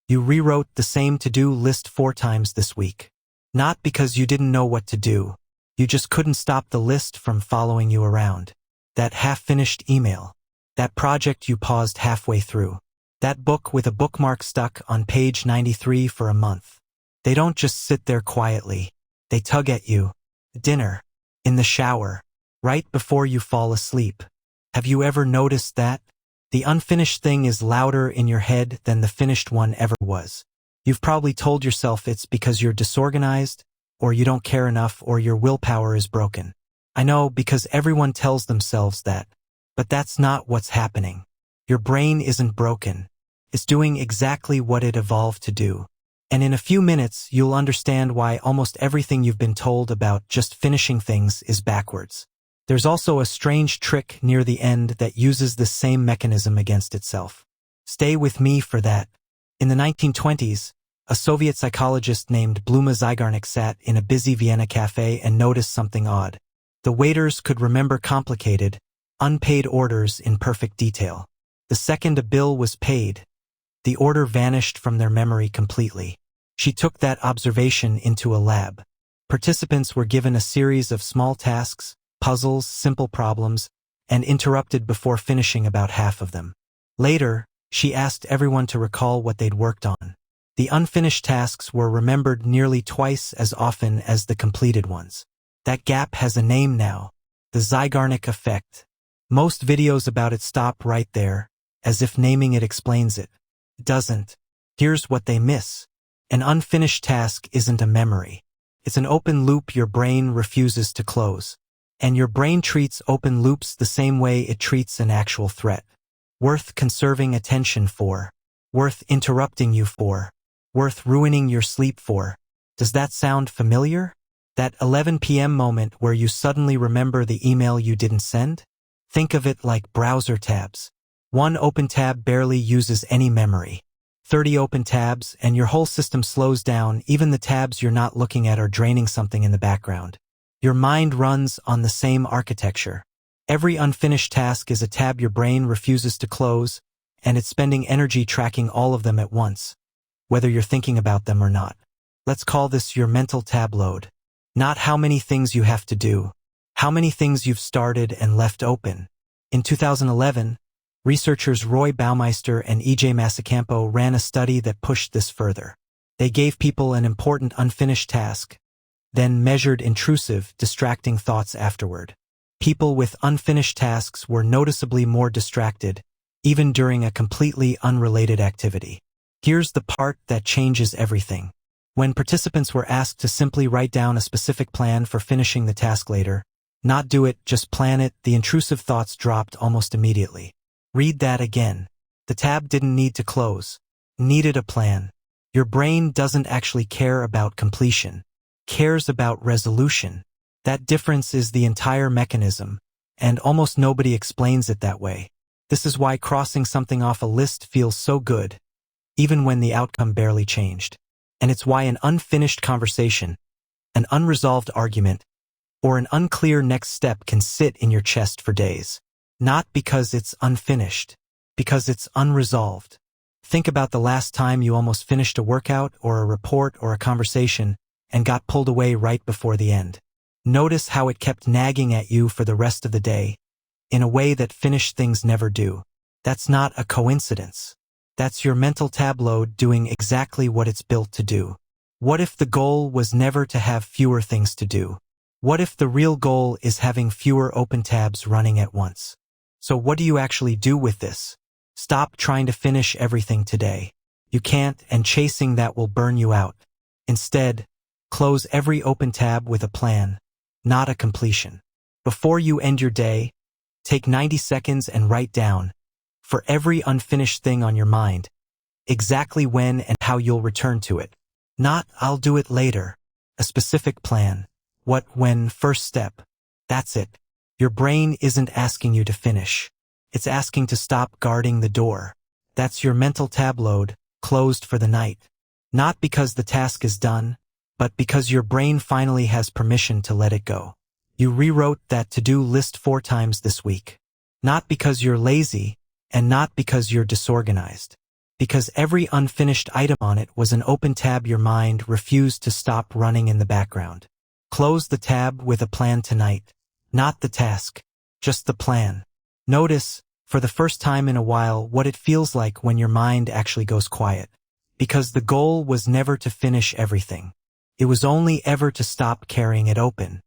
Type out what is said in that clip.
You rewrote the same to-do list 4 times this week. Not because you didn't know what to do. You just couldn't stop the list from following you around. That half-finished email. That project you paused halfway through. That book with a bookmark stuck on page 93 for a month. They don't just sit there quietly. They tug at you. Dinner. In the shower. Right before you fall asleep. Have you ever noticed that? The unfinished thing is louder in your head than the finished one ever was. You've probably told yourself it's because you're disorganized, or you don't care enough, or your willpower is broken. I know, because everyone tells themselves that. But that's not what's happening. Your brain isn't broken. It's doing exactly what it evolved to do. And in a few minutes, you'll understand why almost everything you've been told about just finishing things is backwards. There's also a strange trick near the end that uses the same mechanism against itself. Stay with me for that. In the 1920s, a Soviet psychologist named Bluma Zeigarnik sat in a busy Vienna cafe and noticed something odd. The waiters could remember complicated, unpaid orders in perfect detail. The second a bill was paid, the order vanished from their memory completely. She took that observation into a lab. Participants were given a series of small tasks, puzzles, simple problems, and interrupted before finishing about half of them. Later, she asked everyone to recall what they'd worked on. The unfinished tasks were remembered nearly twice as often as the completed ones. That gap has a name now, the Zeigarnik effect. Most videos about it stop right there, as if naming it explains it. It doesn't. Here's what they miss. An unfinished task isn't a memory. It's an open loop your brain refuses to close. And your brain treats open loops the same way it treats an actual threat. Worth conserving attention for. Worth interrupting you for. Worth ruining your sleep for. Does that sound familiar? That 11 p.m. moment where you suddenly remember the email you didn't send? Think of it like browser tabs. One open tab barely uses any memory. 30 open tabs and your whole system slows down. Even the tabs you're not looking at are draining something in the background. Your mind runs on the same architecture. Every unfinished task is a tab your brain refuses to close, and it's spending energy tracking all of them at once, whether you're thinking about them or not. Let's call this your mental tab load. Not how many things you have to do, how many things you've started and left open. In 2011, researchers Roy Baumeister and E.J. Masacampo ran a study that pushed this further. They gave people an important unfinished task, then measured intrusive, distracting thoughts afterward. People with unfinished tasks were noticeably more distracted, even during a completely unrelated activity. Here's the part that changes everything. When participants were asked to simply write down a specific plan for finishing the task later, not do it, just plan it, the intrusive thoughts dropped almost immediately. Read that again. The tab didn't need to close. Needed a plan. Your brain doesn't actually care about completion. Cares about resolution. That difference is the entire mechanism, and almost nobody explains it that way. This is why crossing something off a list feels so good, even when the outcome barely changed. And it's why an unfinished conversation, an unresolved argument, or an unclear next step can sit in your chest for days. Not because it's unfinished, because it's unresolved. Think about the last time you almost finished a workout or a report or a conversation and got pulled away right before the end. Notice how it kept nagging at you for the rest of the day, in a way that finished things never do. That's not a coincidence. That's your mental tab load doing exactly what it's built to do. What if the goal was never to have fewer things to do? What if the real goal is having fewer open tabs running at once? So what do you actually do with this? Stop trying to finish everything today. You can't, and chasing that will burn you out. Instead, close every open tab with a plan, not a completion. Before you end your day, take 90 seconds and write down, for every unfinished thing on your mind, exactly when and how you'll return to it. Not, I'll do it later. A specific plan. What, when, first step. That's it. Your brain isn't asking you to finish. It's asking to stop guarding the door. That's your mental tab load, closed for the night. Not because the task is done, but because your brain finally has permission to let it go. You rewrote that to-do list 4 times this week. Not because you're lazy, and not because you're disorganized. Because every unfinished item on it was an open tab your mind refused to stop running in the background. Close the tab with a plan tonight. Not the task, just the plan. Notice, for the first time in a while, what it feels like when your mind actually goes quiet. Because the goal was never to finish everything. It was only ever to stop carrying it open.